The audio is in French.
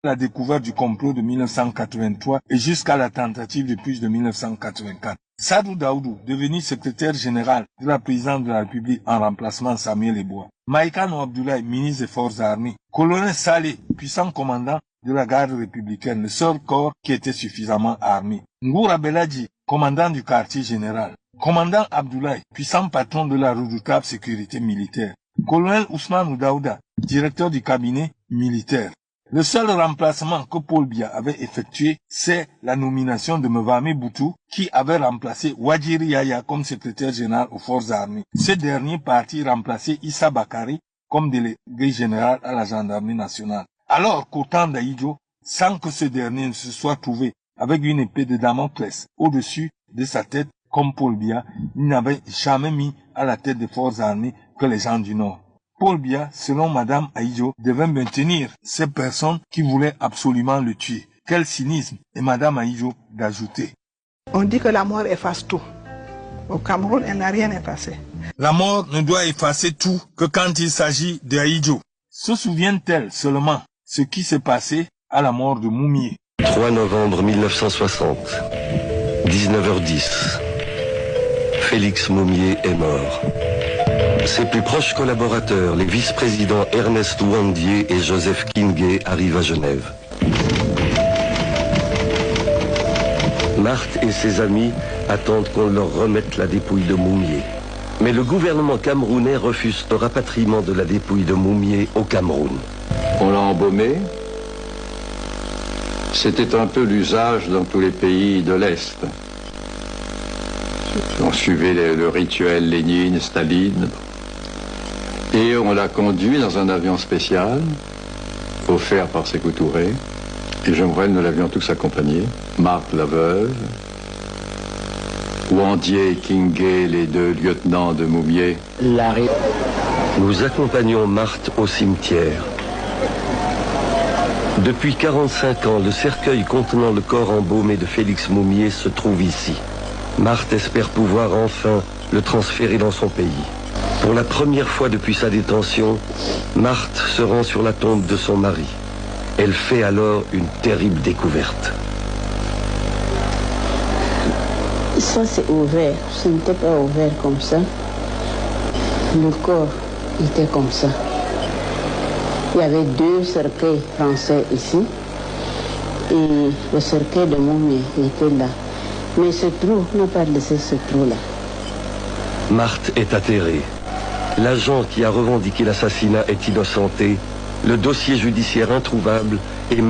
la découverte du complot de 1983 et jusqu'à la tentative de putsch de 1984. Sadou Daoudou, devenu secrétaire général de la présidence de la République en remplacement de Samuel Eboa. Maïkano Abdoulaye, ministre des Forces armées. Colonel Saleh, puissant commandant de la garde républicaine, le seul corps qui était suffisamment armé. Ngoura Beladji, commandant du quartier général. Commandant Abdoulaye, puissant patron de la redoutable sécurité militaire. Colonel Ousmane Daouda, directeur du cabinet militaire. Le seul remplacement que Paul Biya avait effectué, c'est la nomination de Mevame Boutou, qui avait remplacé Wadjiri Yaya comme secrétaire général aux forces armées. Ce dernier parti remplaçait Issa Bakari comme délégué général à la gendarmerie nationale. Alors qu'au temps d'Aïdjo, sans que ce dernier ne se soit trouvé avec une épée de Damoclès au-dessus de sa tête, comme Paul Biya, il n'avait jamais mis à la tête des forces armées que les gens du Nord. Paul Biya, selon Madame Aïdjo, devait maintenir ces personnes qui voulaient absolument le tuer. Quel cynisme! Et Madame Aïdjo d'ajouter. On dit que la mort efface tout. Au Cameroun, elle n'a rien effacé. La mort ne doit effacer tout que quand il s'agit d'Aïdjo. Se souvient-elle seulement ce qui s'est passé à la mort de Moumié? 3 novembre 1960, 19h10. Félix Moumié est mort. Ses plus proches collaborateurs, les vice-présidents Ernest Ouandié et Joseph Kingé, arrivent à Genève. Marthe et ses amis attendent qu'on leur remette la dépouille de Moumié. Mais le gouvernement camerounais refuse le rapatriement de la dépouille de Moumié au Cameroun. On l'a embaumé. C'était un peu l'usage dans tous les pays de l'Est. On suivait le rituel Lénine, Staline. Et on l'a conduit dans un avion spécial, offert par Sékou Touré. Et Jean Brel, nous l'avions tous accompagné. Marthe la veuve, Ouandié et Kingé, les deux lieutenants de Moumié. Nous accompagnons Marthe au cimetière. Depuis 45 ans, le cercueil contenant le corps embaumé de Félix Moumié se trouve ici. Marthe espère pouvoir enfin le transférer dans son pays. Pour la première fois depuis sa détention, Marthe se rend sur la tombe de son mari. Elle fait alors une terrible découverte. Ça c'est ouvert, ce n'était pas ouvert comme ça. Le corps était comme ça. Il y avait 2 cercueils français ici et le cercueil de Moumié était là. Mais ce trou n'a pas laissé ce trou-là. Marthe est atterrée. L'agent qui a revendiqué l'assassinat est innocenté. Le dossier judiciaire introuvable et même